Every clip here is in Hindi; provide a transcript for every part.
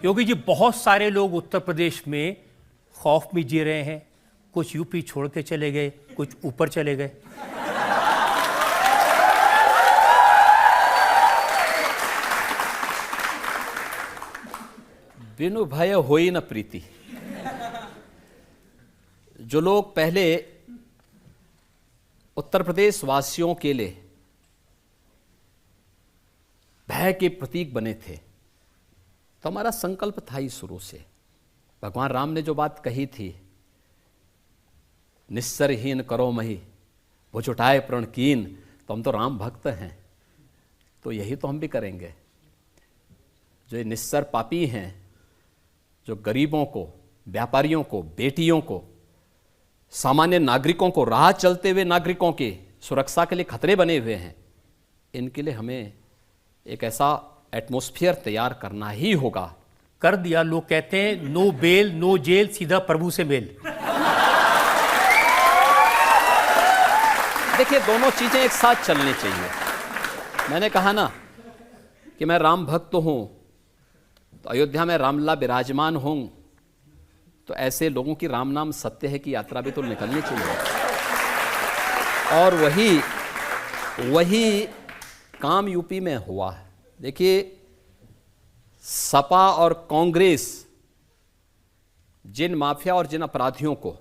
योगी जी, बहुत सारे लोग उत्तर प्रदेश में खौफ में जी रहे हैं। कुछ यूपी छोड़ के चले गए, कुछ ऊपर चले गए। बिनु भय होई न प्रीति। जो लोग पहले उत्तर प्रदेश वासियों के लिए भय के प्रतीक बने थे, तो हमारा संकल्प था ही शुरू से। भगवान राम ने जो बात कही थी, निस्सरहीन करो मही भुज उठाए प्रण कीन, तो हम तो राम भक्त हैं, तो यही तो हम भी करेंगे। जो निस्सर पापी हैं, जो गरीबों को, व्यापारियों को, बेटियों को, सामान्य नागरिकों को, राह चलते हुए नागरिकों की सुरक्षा के लिए खतरे बने हुए हैं, इनके लिए हमें एक ऐसा एटमॉस्फेयर तैयार करना ही होगा। कर दिया। लोग कहते हैं नो बेल नो जेल, सीधा प्रभु से मेल। देखिए, दोनों चीजें एक साथ चलनी चाहिए। मैंने कहा ना कि मैं राम भक्त हूं, तो अयोध्या में रामलला विराजमान हूं, तो ऐसे लोगों की राम नाम सत्य है की यात्रा भी तो निकलनी चाहिए। और वही काम यूपी में हुआ है। देखिए, सपा और कांग्रेस जिन माफिया और जिन अपराधियों को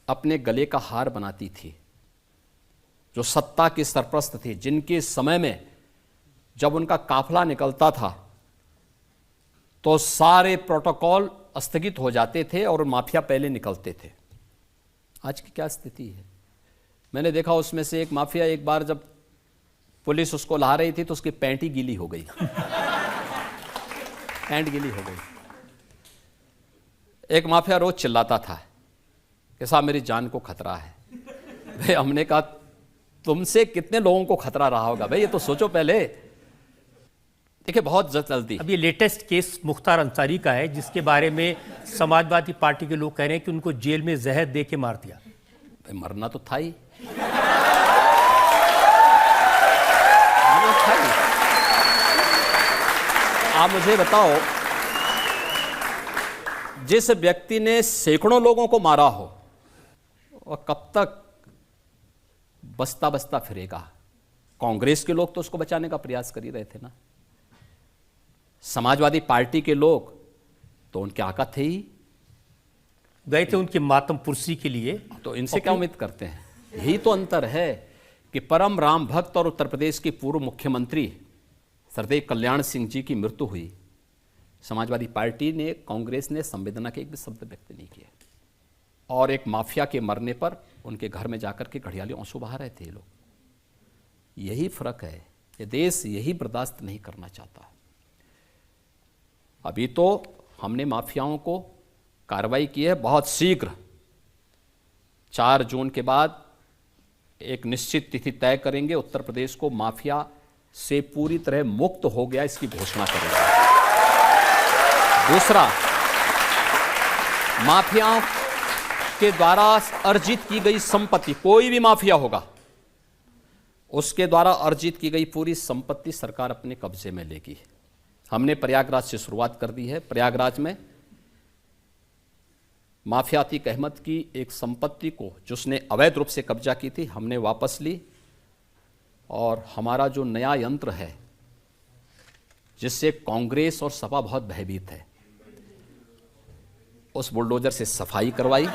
अपने गले का हार बनाती थी, जो सत्ता के सरप्रस्त थे, जिनके समय में जब उनका काफिला निकलता था तो सारे प्रोटोकॉल स्थगित हो जाते थे और माफिया पहले निकलते थे। आज की क्या स्थिति है? मैंने देखा उसमें से एक माफिया, एक बार जब पुलिस उसको ला रही थी तो उसकी पैंट ही गीली हो गई। पैंट गीली हो गई। एक माफिया रोज चिल्लाता था कि साहब मेरी जान को खतरा है। भाई, हमने कहा तुमसे कितने लोगों को खतरा रहा होगा भाई, ये तो सोचो पहले। देखिए, बहुत जल्दी अब ये लेटेस्ट केस मुख्तार अंसारी का है, जिसके बारे में समाजवादी पार्टी के लोग कह रहे हैं कि उनको जेल में जहर दे के मार दिया। भाई, मरना तो था ही। आप मुझे बताओ, जिस व्यक्ति ने सैकड़ों लोगों को मारा हो, और कब तक बसता बसता फिरेगा? कांग्रेस के लोग तो उसको बचाने का प्रयास कर ही रहे थे ना। समाजवादी पार्टी के लोग तो उनके आका थे ही, गए थे उनकी मातम पुरसी के लिए। तो इनसे क्या उम्मीद करते हैं? यही तो अंतर है कि परम राम भक्त और उत्तर प्रदेश के पूर्व मुख्यमंत्री सरदेव कल्याण सिंह जी की मृत्यु हुई, समाजवादी पार्टी ने, कांग्रेस ने संवेदना के एक भी शब्द व्यक्त नहीं किए, और एक माफिया के मरने पर उनके घर में जाकर के घड़ियाली आंसू बहा रहे थे ये लोग। यही फर्क है। ये देश यही बर्दाश्त नहीं करना चाहता। अभी तो हमने माफियाओं को कार्रवाई की है। बहुत शीघ्र 4 जून के बाद एक निश्चित तिथि तय करेंगे, उत्तर प्रदेश को माफिया से पूरी तरह मुक्त हो गया इसकी घोषणा करेंगे। दूसरा, माफियाओं के द्वारा अर्जित की गई संपत्ति, कोई भी माफिया होगा उसके द्वारा अर्जित की गई पूरी संपत्ति सरकार अपने कब्जे में लेगी। हमने प्रयागराज से शुरुआत कर दी है। प्रयागराज में माफिया अतीक अहमद की एक संपत्ति को, जिसने अवैध रूप से कब्जा की थी, हमने वापस ली, और हमारा जो नया यंत्र है जिससे कांग्रेस और सपा बहुत भयभीत है, उस बुलडोजर से सफाई करवाई।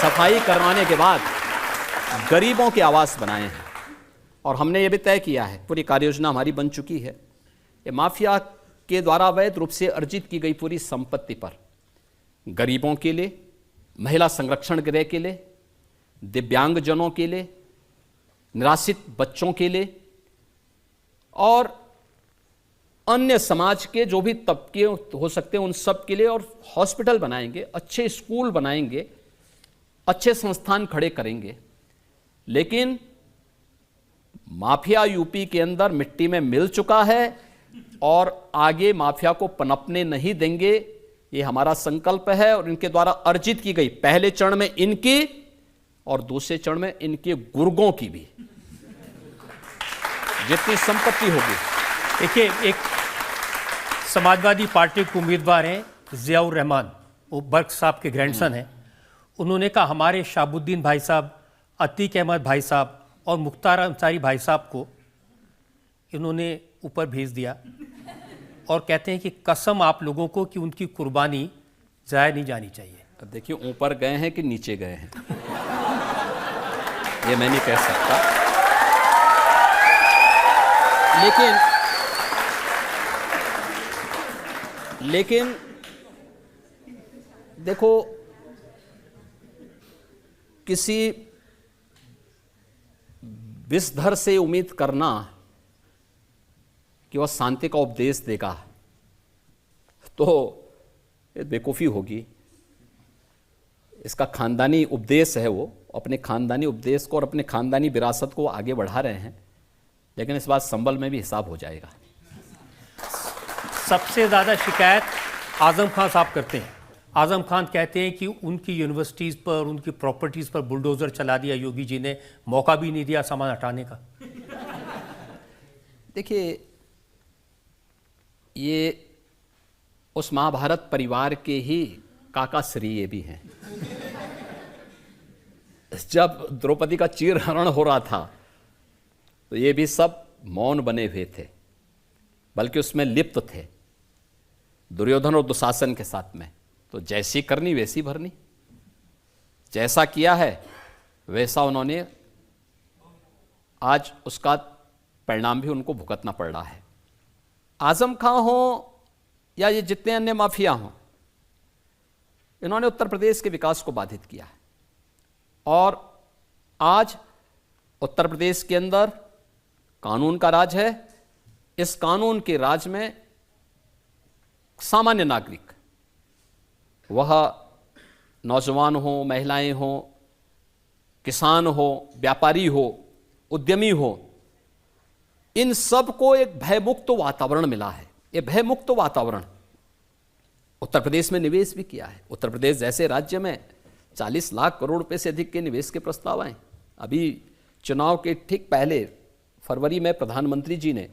सफाई करवाने के बाद गरीबों के आवास बनाए हैं, और हमने ये भी तय किया है, पूरी कार्ययोजना हमारी बन चुकी है, ये माफिया के द्वारा अवैध रूप से अर्जित की गई पूरी संपत्ति पर गरीबों के लिए, महिला संरक्षण गृह के लिए, दिव्यांगजनों के लिए, निराश्रित बच्चों के लिए, और अन्य समाज के जो भी तबके हो सकते हैं उन सब के लिए, और हॉस्पिटल बनाएंगे, अच्छे स्कूल बनाएंगे, अच्छे संस्थान खड़े करेंगे। लेकिन माफिया यूपी के अंदर मिट्टी में मिल चुका है, और आगे माफिया को पनपने नहीं देंगे, ये हमारा संकल्प है। और इनके द्वारा अर्जित की गई, पहले चरण में इनकी और दूसरे चरण में इनके गुर्गों की भी जितनी संपत्ति होगी। देखिए, समाजवादी पार्टी के उम्मीदवार हैं जियाउर रहमान, वो बर्क साहब के ग्रैंडसन हैं। उन्होंने कहा हमारे शाहबुद्दीन भाई साहब, अतीक अहमद भाई साहब और मुख्तार अंसारी भाई साहब को इन्होंने ऊपर भेज दिया और कहते हैं कि कसम आप लोगों को कि उनकी कुर्बानी ज़ाया नहीं जानी चाहिए। अब देखिए ऊपर गए हैं कि नीचे गए हैं ये मैं नहीं कह सकता, लेकिन देखो किसी विषधर से उम्मीद करना कि वह शांति का उपदेश देगा तो ये बेवकूफ़ी होगी। इसका खानदानी उपदेश है, वो अपने खानदानी उपदेश को और अपने खानदानी विरासत को आगे बढ़ा रहे हैं, लेकिन इस बार संभल में भी हिसाब हो जाएगा। सबसे ज़्यादा शिकायत आज़म खान साहब करते हैं। आज़म खान कहते हैं कि उनकी यूनिवर्सिटीज़ पर, उनकी प्रॉपर्टीज़ पर बुलडोज़र चला दिया योगी जी ने, मौका भी नहीं दिया सामान हटाने का। देखिए ये उस महाभारत परिवार के ही काका श्री ये भी हैं। जब द्रौपदी का चीरहरण हो रहा था तो ये भी सब मौन बने हुए थे, बल्कि उसमें लिप्त थे दुर्योधन और दुशासन के साथ में। तो जैसी करनी वैसी भरनी, जैसा किया है वैसा उन्होंने, आज उसका परिणाम भी उनको भुगतना पड़ रहा है। आजम खां हो या ये जितने अन्य माफिया हों, इन्होंने उत्तर प्रदेश के विकास को बाधित किया है और आज उत्तर प्रदेश के अंदर कानून का राज है। इस कानून के राज में सामान्य नागरिक, वह नौजवान हो, महिलाएं हो, किसान हो, व्यापारी हो, उद्यमी हो, इन सब को एक भयमुक्त वातावरण मिला है। ये भयमुक्त वातावरण उत्तर प्रदेश में निवेश भी किया है। उत्तर प्रदेश जैसे राज्य में 40 लाख करोड़ रुपए से अधिक के निवेश के प्रस्ताव आए। अभी चुनाव के ठीक पहले फरवरी में प्रधानमंत्री जी ने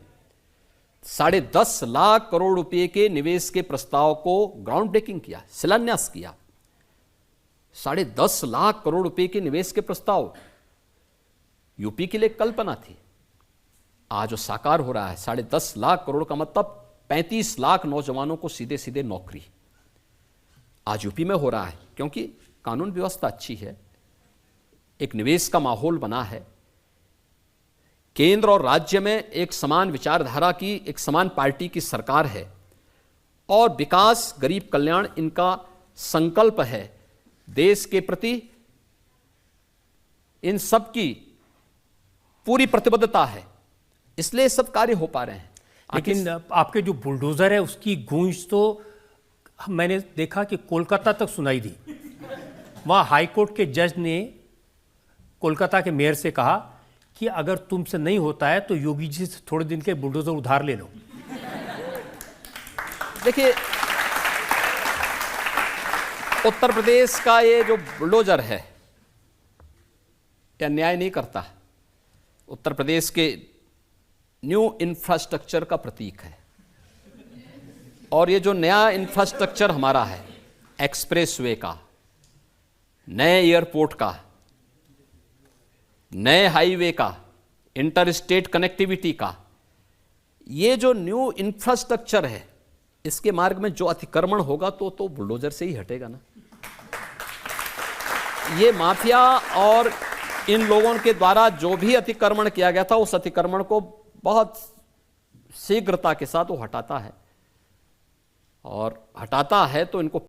10.5 लाख करोड़ रुपए के निवेश के प्रस्ताव को ग्राउंड ब्रेकिंग किया, शिलान्यास किया। 10.5 लाख करोड़ रुपए के निवेश के प्रस्ताव यूपी के लिए कल्पना थी, आज वो साकार हो रहा है। 10.5 लाख करोड़ का मतलब 35 लाख नौजवानों को सीधे सीधे नौकरी आज यूपी में हो रहा है, क्योंकि कानून व्यवस्था अच्छी है, एक निवेश का माहौल बना है। केंद्र और राज्य में एक समान विचारधारा की, एक समान पार्टी की सरकार है और विकास, गरीब कल्याण इनका संकल्प है। देश के प्रति इन सब की पूरी प्रतिबद्धता है, इसलिए सब कार्य हो पा रहे हैं। लेकिन आपके जो बुलडोजर है उसकी गूंज तो मैंने देखा कि कोलकाता तक सुनाई दी। वहाँ हाईकोर्ट के जज ने कोलकाता के मेयर से कहा कि अगर तुमसे नहीं होता है तो योगी जी से थोड़े दिन के बुलडोजर उधार ले लो। देखिए उत्तर प्रदेश का ये जो बुलडोजर है यह न्याय नहीं करता। उत्तर प्रदेश के न्यू इंफ्रास्ट्रक्चर का प्रतीक है और ये जो नया इंफ्रास्ट्रक्चर हमारा है, एक्सप्रेसवे का, नए एयरपोर्ट का, नए हाईवे का, इंटर स्टेट कनेक्टिविटी का, ये जो न्यू इंफ्रास्ट्रक्चर है, इसके मार्ग में जो अतिक्रमण होगा तो बुलडोजर से ही हटेगा ना। ये माफिया और इन लोगों के द्वारा जो भी अतिक्रमण किया गया था, उस अतिक्रमण को बहुत शीघ्रता के साथ वो हटाता है और हटाता है तो इनको